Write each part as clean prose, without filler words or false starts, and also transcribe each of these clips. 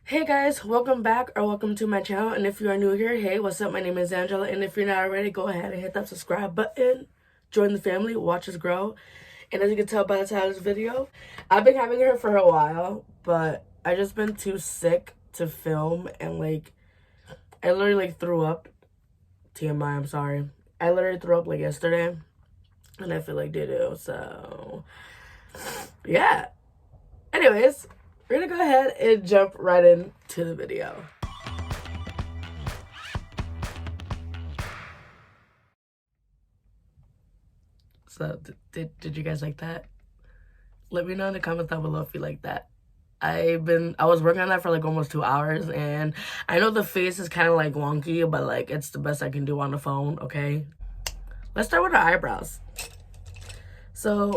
Hey guys, welcome back or welcome to my channel. And if you are new here, hey, what's up? My name is Angela. And if you're not already, go ahead and hit that subscribe button. Join the family, watch us grow. And as you can tell by the title of this video, I've been having her for a while, but I just been too sick to film. And I literally threw up. TMI, I'm sorry. I literally threw up yesterday. And I feel like doo-doo, so yeah. Anyways, we're gonna go ahead and jump right into the video. So did you guys like that? Let me know in the comments down below if you like that. I was working on that for almost 2 hours, and I know the face is kind of wonky, but it's the best I can do on the phone. Okay, let's start with the eyebrows. So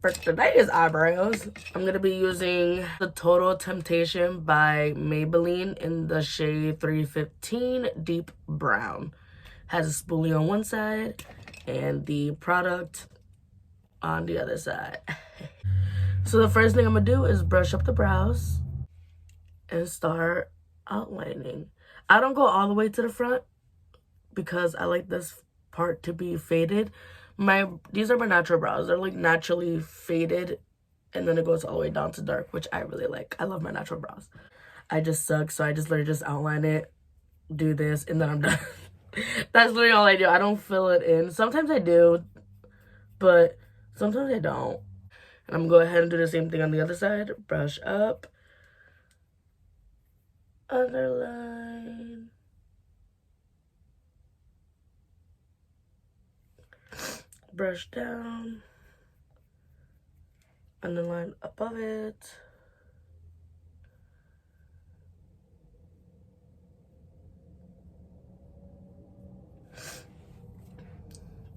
for today's eyebrows, I'm gonna be using the Total Temptation by Maybelline in the shade 315 Deep Brown. Has a spoolie on one side and the product on the other side. So the first thing I'm gonna do is brush up the brows and start outlining. I don't go all the way to the front because I like this part to be faded. These are my natural brows. They're naturally faded, and then it goes all the way down to dark, which I really like. I love my natural brows. I just suck, so I just literally just outline it, do this, and then I'm done. That's literally all I do. I don't fill it in. Sometimes I do, but sometimes I don't. And I'm gonna go ahead and do the same thing on the other side. Brush up, underline, brush down, underline above it.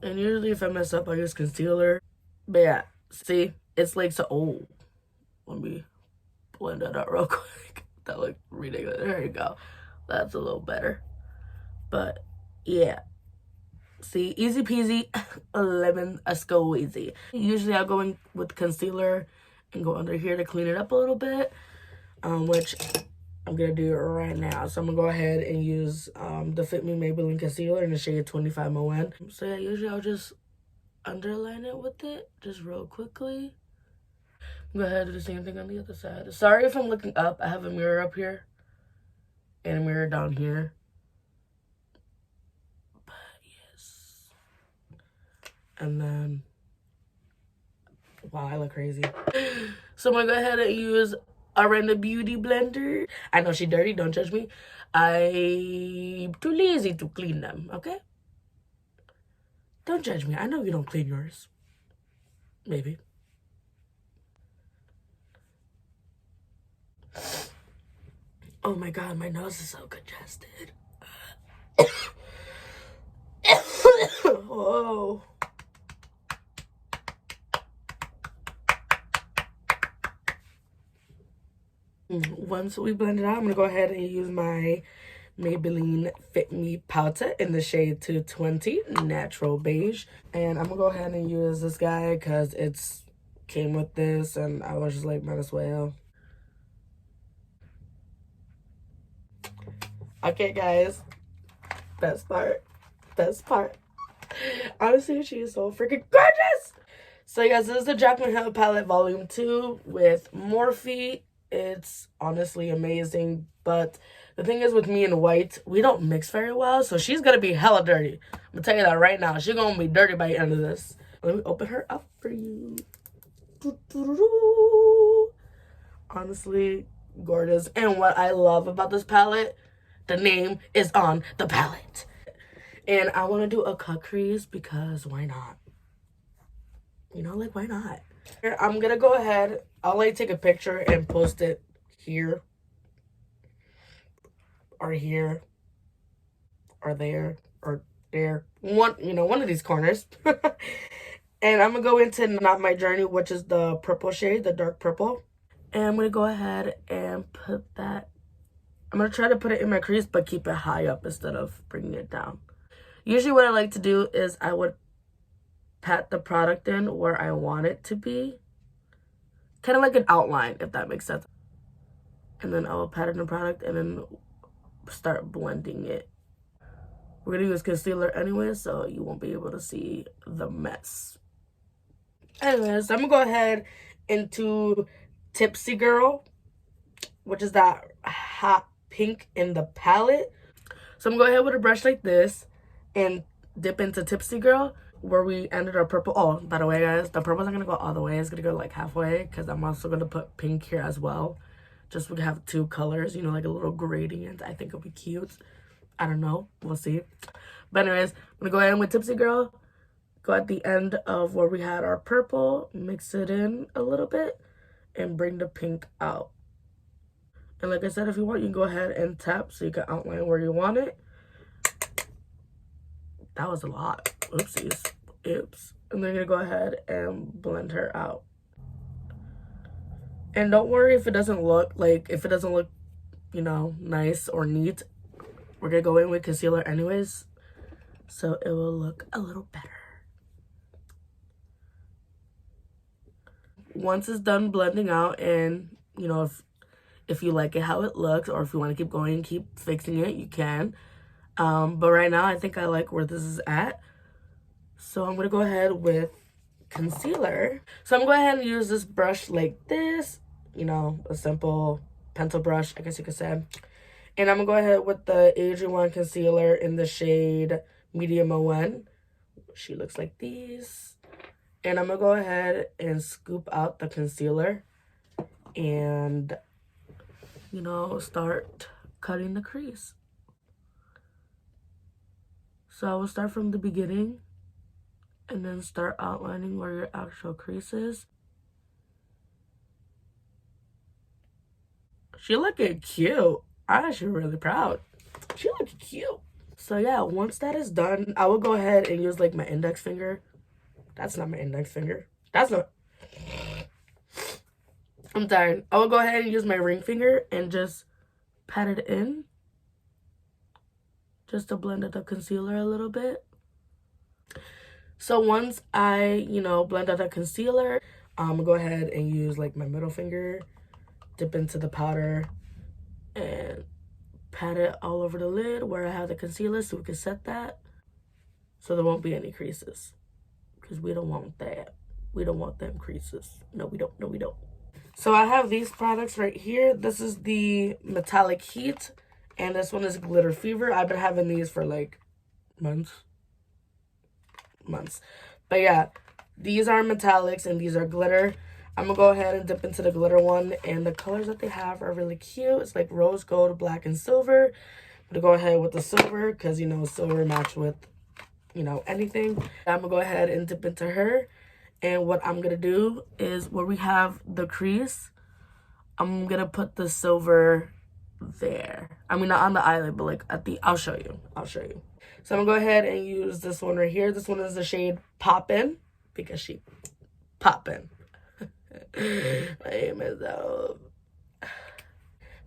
And usually if I mess up, I use concealer. But yeah, see, it's so, oh, let me blend that out real quick. That looked ridiculous. There you go. That's a little better. But yeah, see, easy peasy, lemon squeezy. Usually I'll go in with concealer and go under here to clean it up a little bit, which I'm gonna do right now. So I'm gonna go ahead and use the Fit Me Maybelline concealer in the shade 25 Moen. So yeah, usually I'll just underline it with it, just real quickly. Go ahead and do the same thing on the other side. Sorry if I'm looking up. I have a mirror up here and a mirror down here. But yes. And then, wow, I look crazy. So I'm gonna go ahead and use a random beauty blender. I know she's dirty, don't judge me. I'm too lazy to clean them, okay? Don't judge me. I know you don't clean yours. Maybe. Oh my god, my nose is so congested. Whoa. Once we blend it out, I'm gonna go ahead and use my Maybelline Fit Me Pallet in the shade 220 Natural Beige. And I'm gonna go ahead and use this guy because it's came with this, and I was just like, might as well. Okay, guys. Best part. Honestly, she is so freaking gorgeous. So, guys, this is the Jaclyn Palette Volume 2 with Morphe. It's honestly amazing, but the thing is with me and white, we don't mix very well, so she's gonna be hella dirty. I'm gonna tell you that right now. She's gonna be dirty by the end of this. Let me open her up for you. Honestly, gorgeous. And what I love about this palette, the name is on the palette. And I want to do a cut crease because why not? You know, why not? I'm gonna go ahead, I'll take a picture and post it here or here or there or there, one of these corners. And I'm gonna go into Not My Journey, which is the purple shade, the dark purple. And I'm gonna go ahead and put that, I'm gonna try to put it in my crease but keep it high up instead of bringing it down. Usually what I like to do is I would pat the product in where I want it to be. Kind of like an outline, if that makes sense. And then I will pat it in the product and then start blending it. We're gonna use concealer anyway, so you won't be able to see the mess. Anyways, I'm gonna go ahead into Tipsy Girl, which is that hot pink in the palette. So I'm gonna go ahead with a brush like this and dip into Tipsy Girl where we ended our purple. Oh, by the way, guys, the purple's not gonna go all the way. It's gonna go like halfway because I'm also gonna put pink here as well. Just we have two colors, you know, like a little gradient. I think it'll be cute. I don't know. We'll see. But anyways, I'm gonna go ahead with Tipsy Girl. Go at the end of where we had our purple, mix it in a little bit, and bring the pink out. And like I said, if you want, you can go ahead and tap so you can outline where you want it. That was a lot. Oopsies. Oops. And then you're gonna go ahead and blend her out. And don't worry if it doesn't look you know, nice or neat. We're gonna go in with concealer anyways, so it will look a little better. Once it's done blending out, and you know, if you like it how it looks, or if you want to keep going, keep fixing it, you can. But right now I think I like where this is at, so I'm gonna go ahead with concealer. So I'm gonna go ahead and use this brush like this, you know, a simple pencil brush, I guess you could say. And I'm gonna go ahead with the AG1 concealer in the shade Medium ON. She looks like these. And I'm gonna go ahead and scoop out the concealer and, you know, start cutting the crease. So I will start from the beginning and then start outlining where your actual crease is. She looking cute. I'm actually really proud. She looking cute. So yeah, once that is done, I will go ahead and use like my index finger. That's not my index finger. That's not. I'm tired. I will go ahead and use my ring finger and just pat it in. Just to blend out the concealer a little bit. So once I, you know, blend out the concealer, I'm gonna go ahead and use like my middle finger, dip into the powder, and pat it all over the lid where I have the concealer so we can set that. So there won't be any creases. Because we don't want that. We don't want them creases. No, we don't. No, we don't. So I have these products right here. This is the Metallic Heat. And this one is Glitter Fever. I've been having these for like months. But yeah, these are metallics and these are glitter. I'm going to go ahead and dip into the glitter one. And the colors that they have are really cute. It's like rose gold, black, and silver. I'm going to go ahead with the silver because, you know, silver match with, you know, anything. I'm going to go ahead and dip into her. And what I'm going to do is where we have the crease, I'm going to put the silver there. I mean, not on the eyelid, but like at the, I'll show you. So I'm going to go ahead and use this one right here. This one is the shade Poppin' because she poppin'. I myself.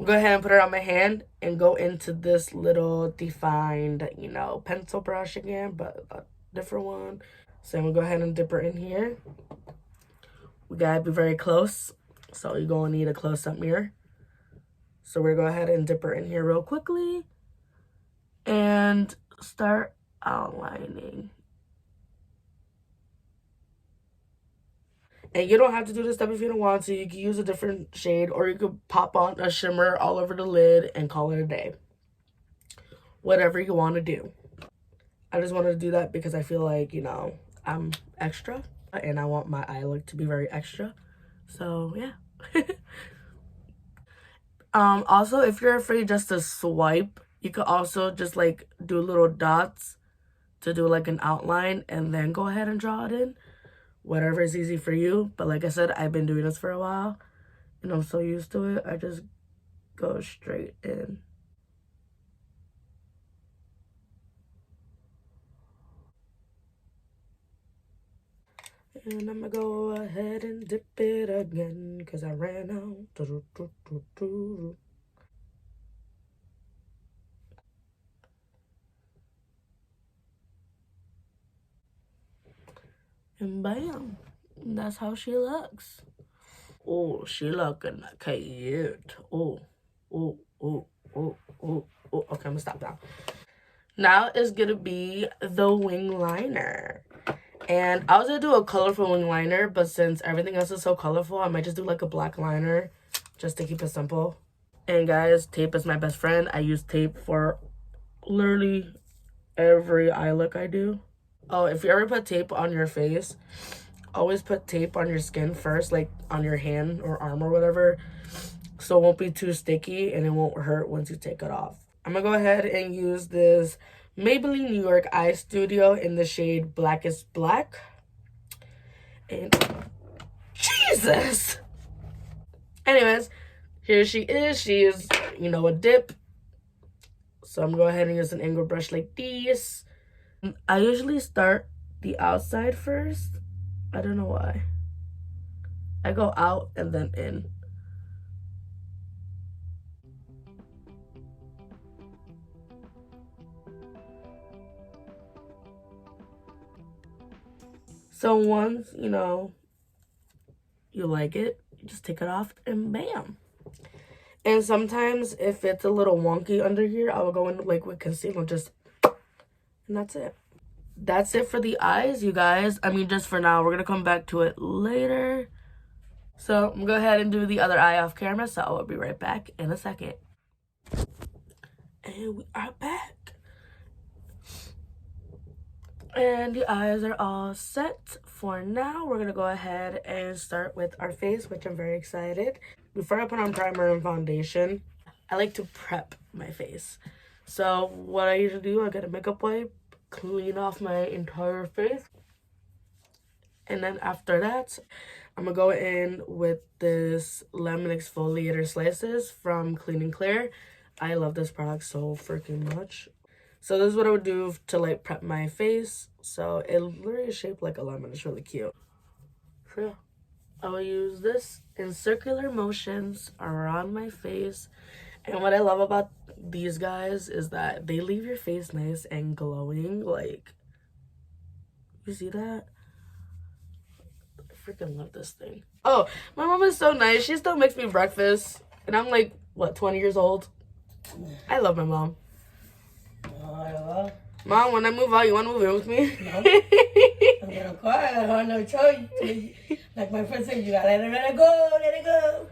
Go ahead and put her on my hand and go into this little defined, you know, pencil brush again, but a different one. So I'm going to go ahead and dip her in here. We got to be very close, so you're going to need a close-up mirror. So we're going to go ahead and dip her in here real quickly and start outlining. And you don't have to do this step if you don't want to. You can use a different shade, or you could pop on a shimmer all over the lid and call it a day. Whatever you want to do. I just wanted to do that because I feel like, you know, I'm extra. And I want my eye look to be very extra. So, yeah. Also, if you're afraid just to swipe, you could also just, like, do little dots to do, like, an outline. And then go ahead and draw it in. Whatever is easy for you. But like I said, I've been doing this for a while and I'm so used to it. I just go straight in. And I'm gonna go ahead and dip it again because I ran out. And bam, that's how she looks. Oh, she looking cute. Oh. ooh, ooh, ooh, ooh, ooh. Okay, I'm gonna stop now. Now is gonna be the wing liner. And I was gonna do a colorful wing liner, but since everything else is so colorful, I might just do like a black liner just to keep it simple. And guys, tape is my best friend. I use tape for literally every eye look I do. Oh, if you ever put tape on your face, always put tape on your skin first, like on your hand or arm or whatever, so it won't be too sticky and it won't hurt once you take it off. I'm gonna go ahead and use this Maybelline New York Eye Studio in the shade Blackest Black. And Jesus! Anyways, here she is. She is, you know, a dip. So I'm gonna go ahead and use an angled brush like this. I usually start the outside first. I don't know why. I go out and then in. So once, you know, you like it, you just take it off and bam. And sometimes if it's a little wonky under here, I will go in like with concealer just, and that's it. That's it for the eyes, you guys. I mean, just for now. We're gonna come back to it later. So I'm gonna go ahead and do the other eye off camera, so I'll be right back in a second. And we are back. And the eyes are all set for now. We're gonna go ahead and start with our face, which I'm very excited. Before I put on primer and foundation, I like to prep my face. So what I usually do, I get a makeup wipe, clean off my entire face. And then after that, I'm gonna go in with this lemon exfoliator slices from Clean & Clear. I love this product so freaking much. So this is what I would do to like prep my face. So it literally is shaped like a lemon. It's really cute. So yeah, I will use this in circular motions around my face. And what I love about these guys is that they leave your face nice and glowing. Like, you see that? I freaking love this thing. Oh, my mom is so nice. She still makes me breakfast. And I'm like, what, 20 years old? I love my mom. Mom, when I move out, you want to move in with me? No. I'm gonna cry. I have no choice. Like my friend said, you gotta let it go, let it go.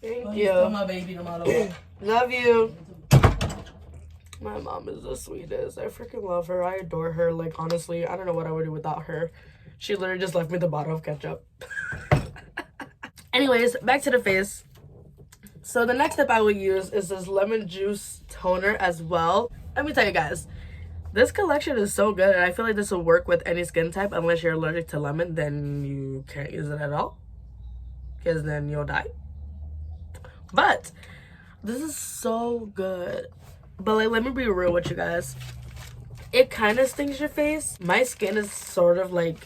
Thank you. Still my baby, no matter what. Love you. My mom is the sweetest. I freaking love her. I adore her. Like, honestly, I don't know what I would do without her. She literally just left me the bottle of ketchup. Anyways, back to the face. So the next step I will use is this lemon juice toner as well. Let me tell you guys, this collection is so good, and I feel like this will work with any skin type. Unless you're allergic to lemon, then you can't use it at all, because then you'll die. But this is so good. But like, let me be real with you guys. It kind of stings your face. My skin is sort of like,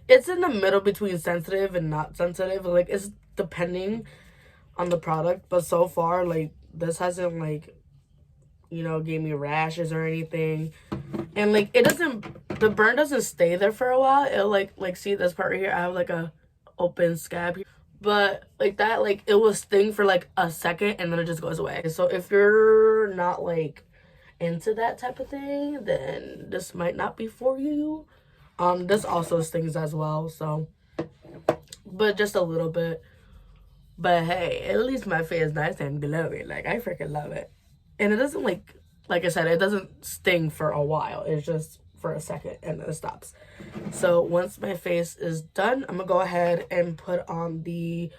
it's in the middle between sensitive and not sensitive. Like, it's depending on the product. But so far, like, this hasn't, like, you know, gave me rashes or anything. And like, it doesn't, the burn doesn't stay there for a while. It'll like see this part right here, I have like a open scab here. But like that, like, it will sting for like a second and then it just goes away. So if you're not like into that type of thing, then this might not be for you. This also stings as well, so, but just a little bit. But hey, at least my face is nice and glowing. Like, I freaking love it. And it doesn't like I said, it doesn't sting for a while. It's just for a second and then it stops. So once my face is done, I'm gonna go ahead and put on the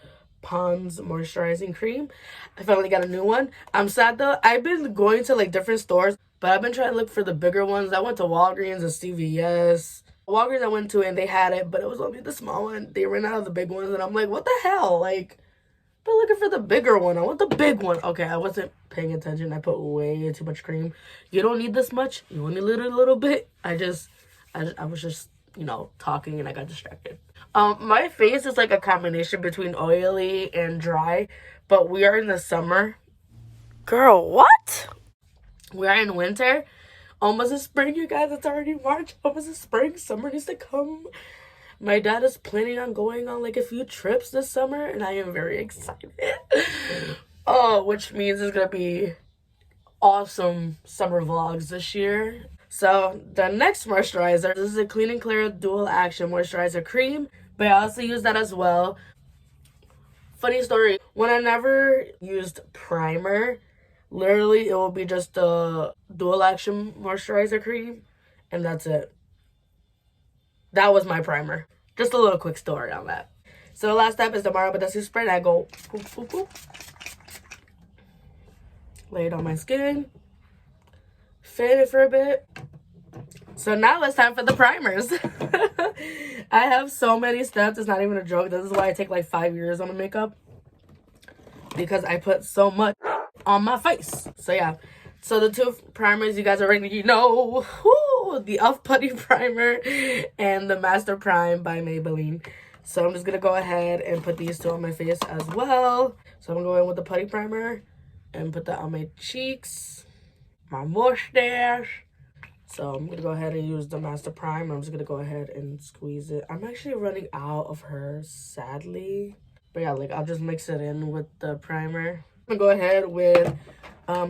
Pond's moisturizing cream. I finally got a new one. I'm sad though. I've been going to like different stores, but I've been trying to look for the bigger ones. I went to Walgreens and CVS. Walgreens I went to and they had it, but it was only the small one. They ran out of the big ones and I'm like, what the hell? Like, but looking for the bigger one. I want the big one. Okay, I wasn't paying attention. I put way too much cream. You don't need this much. You only need a little bit. I was just, you know, talking and I got distracted. My face is like a combination between oily and dry, but we are in the summer. Girl, what? We are in winter. Almost a spring, you guys. It's already March. Almost a spring. Summer needs to come. My dad is planning on going on like a few trips this summer, and I am very excited. Oh, which means it's gonna be awesome summer vlogs this year. So the next moisturizer, this is a Clean and Clear Dual Action Moisturizer Cream, but I also use that as well. Funny story, when I never used primer, literally it will be just the Dual Action Moisturizer Cream, and that's it. That was my primer. Just a little quick story on that. So the last step is the Mara Badessi spray, and I go poop, poop, poop. Lay it on my skin. Fan it for a bit. So now it's time for the primers. I have so many steps, it's not even a joke. This is why I take like 5 years on the makeup. Because I put so much on my face. So yeah. So the two primers you guys already know. Woo, the e.l.f. Putty Primer and the Master Prime by Maybelline. So I'm just going to go ahead and put these two on my face as well. So I'm going to go in with the Putty Primer and put that on my cheeks, my mustache. So I'm going to go ahead and use the Master Prime. I'm just going to go ahead and squeeze it. I'm actually running out of her, sadly. But yeah, like I'll just mix it in with the primer. I'm going to go ahead with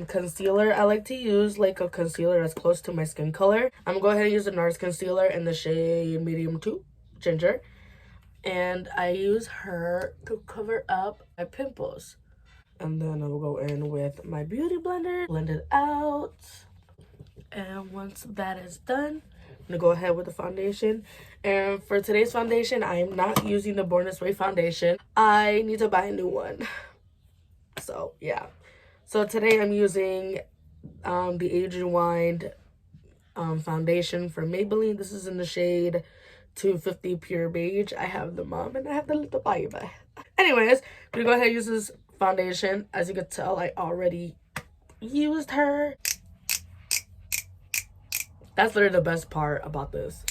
concealer. I like to use like a concealer that's close to my skin color. I'm going to go ahead and use the NARS concealer in the shade Medium 2, Ginger. And I use her to cover up my pimples. And then I will go in with my beauty blender, blend it out. And once that is done, I'm gonna go ahead with the foundation. And for today's foundation, I am not using the Born This Way foundation. I need to buy a new one. So yeah. So today I'm using the Age Rewind foundation from Maybelline. This is in the shade 250 Pure Beige. I have the mom and I have the little baby. Anyways, I'm gonna go ahead and use this foundation. As you can tell, I already used her. That's literally the best part about this.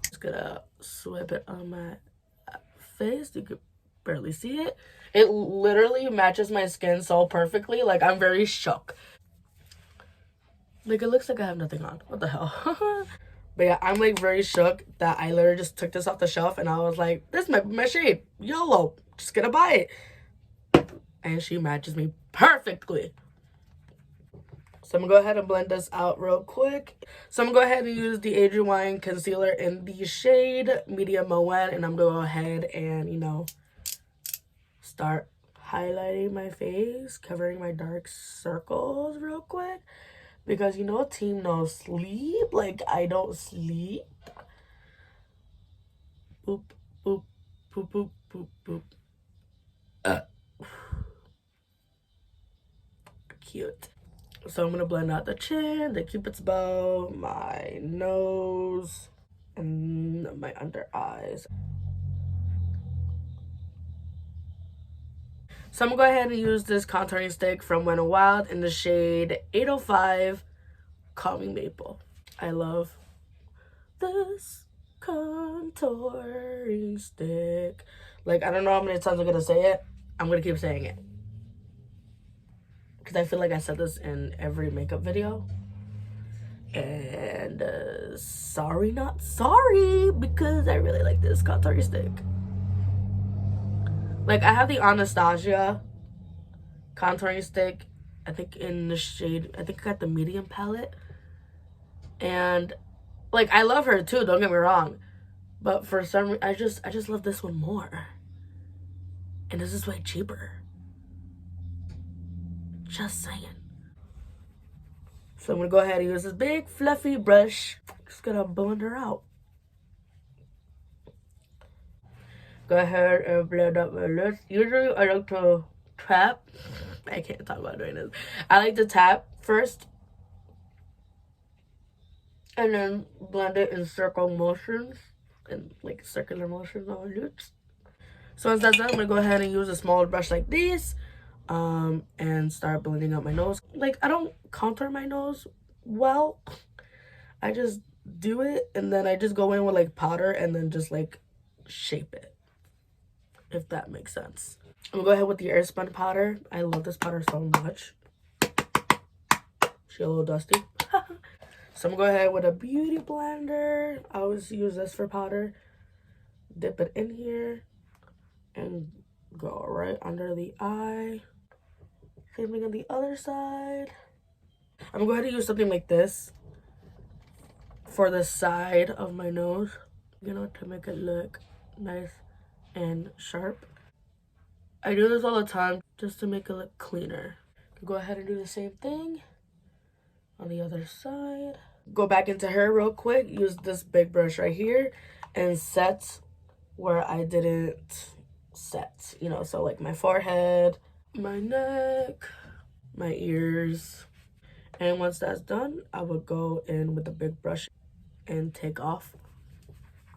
Just gonna swipe it on my face. You could barely see it. It literally matches my skin so perfectly. Like, I'm very shook. Like, it looks like I have nothing on. What the hell? But yeah, I'm like very shook that I literally just took this off the shelf and I was like, this might be my shade. YOLO. Just gonna buy it. And she matches me perfectly. So I'm going to go ahead and blend this out real quick. So I'm going to go ahead and use the Age Rewind concealer in the shade Medium Moen. And I'm going to go ahead and, you know, start highlighting my face, covering my dark circles real quick. Because, you know, team no sleep. Like, I don't sleep. Boop, boop, boop, boop, boop, boop. Cute. So I'm going to blend out the chin, the cupid's bow, my nose, and my under eyes. So I'm going to go ahead and use this contouring stick from Wet n Wild in the shade 805 Calming Maple. I love this contouring stick. Like, I don't know how many times I'm going to say it. I'm going to keep saying it. Because I feel like I said this in every makeup video. And sorry, not sorry, because I really like this contouring stick. Like, I have the Anastasia contouring stick, I think in the shade, I think I got the medium palette. And, like, I love her too, don't get me wrong. But for some reason, I just love this one more. And this is way cheaper. Just saying. So I'm gonna go ahead and use this big fluffy brush. Just gonna blend her out. Go ahead and blend up my lips. Usually I like to tap. I can't talk about doing this. I like to tap first. And then blend it in circle motions. And like circular motions on my lips. So once that's done, I'm gonna go ahead and use a smaller brush like this. And start blending out my nose. Like, I don't contour my nose well. I just do it and then I just go in with like powder and then just like shape it, if that makes sense. I'm gonna go ahead with the Airspun powder. I love this powder so much. She's a little dusty. So I'm gonna go ahead with a beauty blender. I always use this for powder. Dip it in here and go right under the eye. Same thing on the other side. I'm gonna go ahead and use something like this for the side of my nose, you know, to make it look nice and sharp. I do this all the time just to make it look cleaner. Go ahead and do the same thing on the other side. Go back into hair real quick, use this big brush right here and set where I didn't set, you know, so like my forehead, my neck, my ears. And once that's done, I would go in with the big brush and take off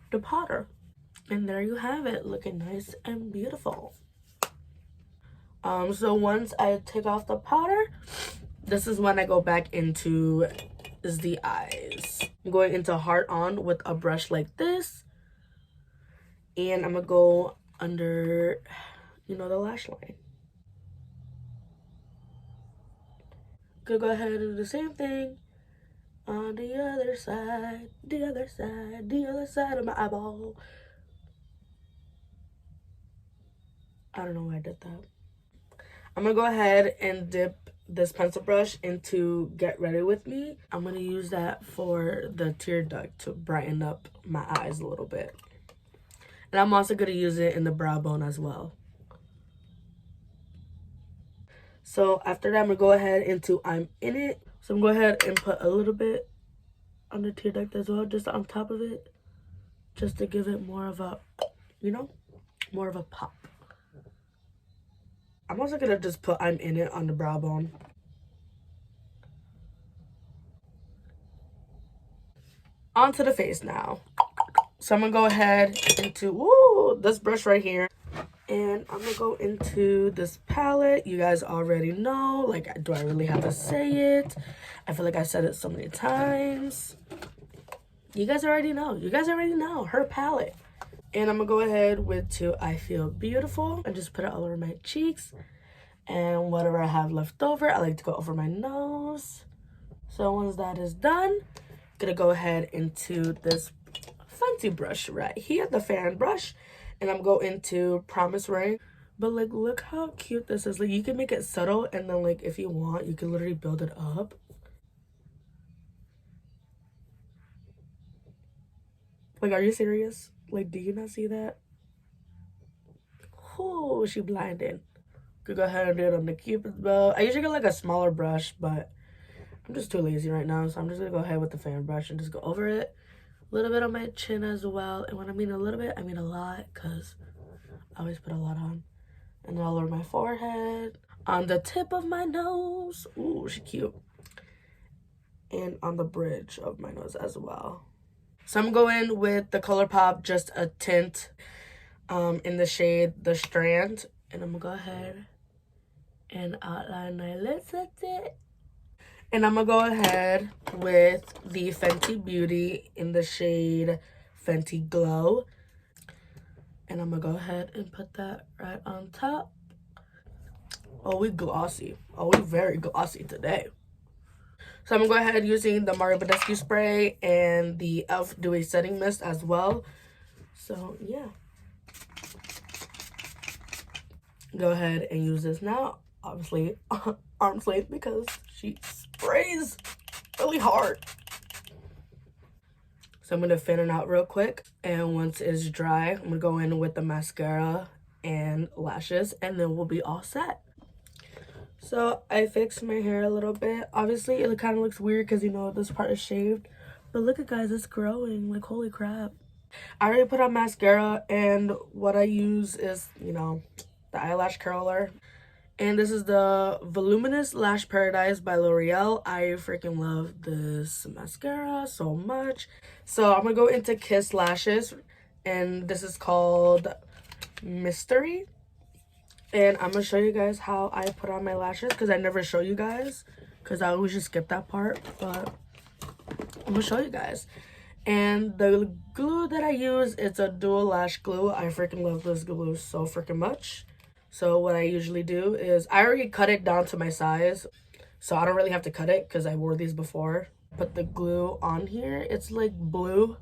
the powder. And there you have it, looking nice and beautiful. So once I take off the powder, this is when I go back into the eyes. I'm going into heart on with a brush like this. And I'm gonna go under, you know, the lash line. Gonna go ahead and do the same thing on the other side, the other side, the other side of my eyeball. I don't know why I did that. I'm gonna go ahead and dip this pencil brush into Get Ready With Me. I'm gonna use that for the tear duct to brighten up my eyes a little bit. And I'm also gonna use it in the brow bone as well. So after that, I'm gonna go ahead into I'm In It. So I'm gonna go ahead and put a little bit on the tear duct as well, just on top of it, just to give it more of a, you know, more of a pop. I'm also gonna just put I'm In It on the brow bone. Onto the face now. So I'm gonna go ahead into this brush right here. And I'm gonna go into this palette. You guys already know. Like, do I really have to say it? I feel like I said it so many times. You guys already know. You guys already know. Her palette. And I'm gonna go ahead with To I Feel Beautiful and just put it all over my cheeks. And whatever I have left over, I like to go over my nose. So once that is done, I'm gonna go ahead into this fancy brush right here, the fan brush. And I'm going into Promise Ring. But like, look how cute this is. Like, you can make it subtle, and then like, if you want, you can literally build it up. Like, are you serious? Like, do you not see that? Oh, she blinded. Could go ahead and do it on the Cupid's bow. I usually get like a smaller brush, but I'm just too lazy right now, so I'm just gonna go ahead with the fan brush and just go over it. A little bit on my chin as well. And when I mean a little bit, I mean a lot, because I always put a lot on. And then all over my forehead, on the tip of my nose. Ooh, she cute. And on the bridge of my nose as well. So I'm going with the ColourPop Just a Tint in the shade The Strand. And I'm gonna go ahead and outline my lips with it. And I'm gonna go ahead with the Fenty Beauty in the shade Fenty Glow. And I'm gonna go ahead and put that right on top. Oh, we glossy. Oh, we very glossy today. So I'm gonna go ahead using the Mario Badescu spray and the e.l.f. Dewy Setting Mist as well. So yeah. Go ahead and use this now. Obviously, arm's length because she sprays really hard. So I'm gonna fan it out real quick. And once it's dry, I'm gonna go in with the mascara and lashes, and then we'll be all set. So I fixed my hair a little bit. Obviously, it kind of looks weird because, you know, this part is shaved. But look at, guys, it's growing. Like, holy crap. I already put on mascara, and what I use is, you know, the eyelash curler. And this is the Voluminous Lash Paradise by L'Oreal. I freaking love this mascara so much. So I'm going to go into Kiss Lashes. And this is called Mystery. And I'm going to show you guys how I put on my lashes. Because I never show you guys. Because I always just skip that part. But I'm going to show you guys. And the glue that I use, it's a dual lash glue. I freaking love this glue so freaking much. So what I usually do is, I already cut it down to my size, so I don't really have to cut it because I wore these before. Put the glue on here. It's like blue,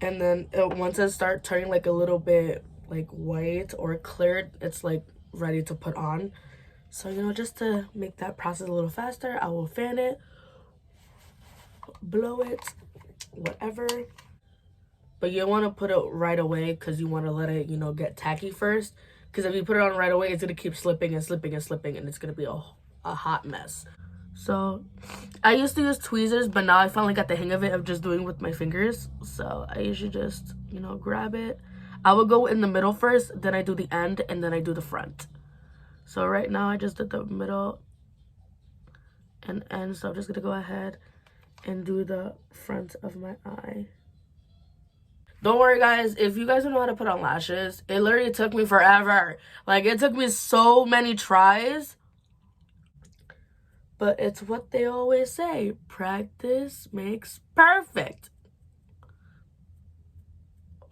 and then once it starts turning like a little bit like white or clear, it's like ready to put on. So, you know, just to make that process a little faster, I will fan it, blow it, whatever. But you don't want to put it right away because you want to let it, you know, get tacky first. Because if you put it on right away, it's going to keep slipping and slipping and slipping, and it's going to be a hot mess. So I used to use tweezers, but now I finally got the hang of it of just doing it with my fingers. So I usually just, you know, grab it. I will go in the middle first, then I do the end, and then I do the front. So right now I just did the middle and end. So I'm just going to go ahead and do the front of my eye. Don't worry, guys. If you guys don't know how to put on lashes, it literally took me forever. Like, it took me so many tries. But it's what they always say. Practice makes perfect.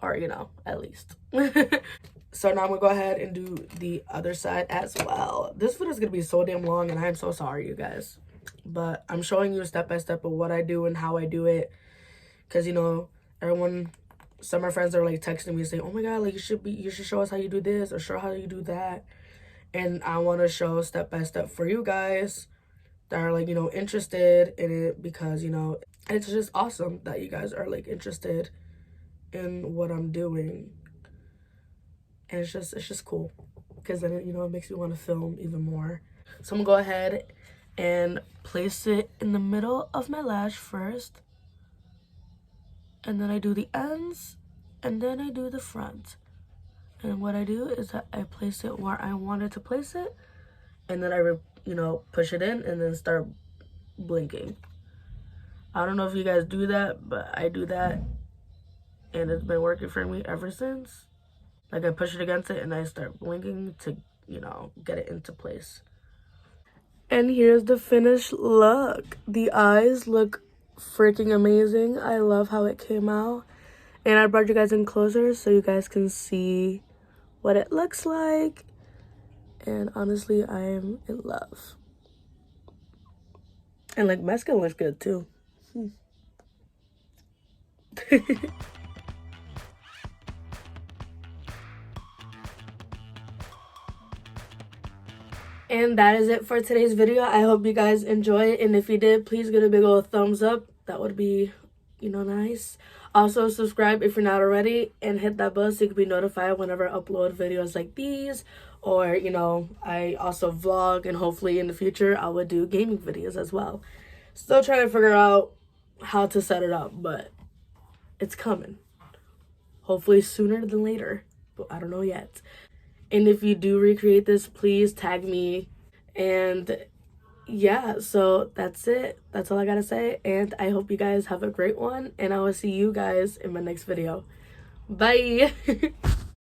Or, you know, at least. So now I'm going to go ahead and do the other side as well. This video is going to be so damn long, and I'm so sorry, you guys. But I'm showing you step by step of what I do and how I do it. Because, you know, some of my friends are like texting me saying, oh my god, like you should show us how you do this or show how you do that. And I want to show step by step for you guys that are like, you know, interested in it, because, you know, it's just awesome that you guys are like interested in what I'm doing. And it's just cool, because then, you know, it makes me want to film even more. So I'm gonna go ahead and place it in the middle of my lash first, and then I do the ends, and then I do the front. And what I do is that I place it where I wanted to place it, and then I, you know, push it in and then start blinking. I don't know if you guys do that, but I do that, and it's been working for me ever since. Like, I push it against it and I start blinking to, you know, get it into place. And here's the finished look. The eyes look freaking amazing. I love how it came out. And I brought you guys in closer so you guys can see what it looks like. And honestly, I am in love. And like, my skin looks good too. And that is it for today's video. I hope you guys enjoy it. And if you did, please give it a big old thumbs up. That would be, you know, nice. Also, subscribe if you're not already, and hit that bell so you can be notified whenever I upload videos like these. Or, you know, I also vlog, and hopefully in the future I will do gaming videos as well. Still trying to figure out how to set it up, but it's coming. Hopefully sooner than later, but I don't know yet. And if you do recreate this, please tag me. And yeah, so that's it. That's all I gotta say. And I hope you guys have a great one. And I will see you guys in my next video. Bye.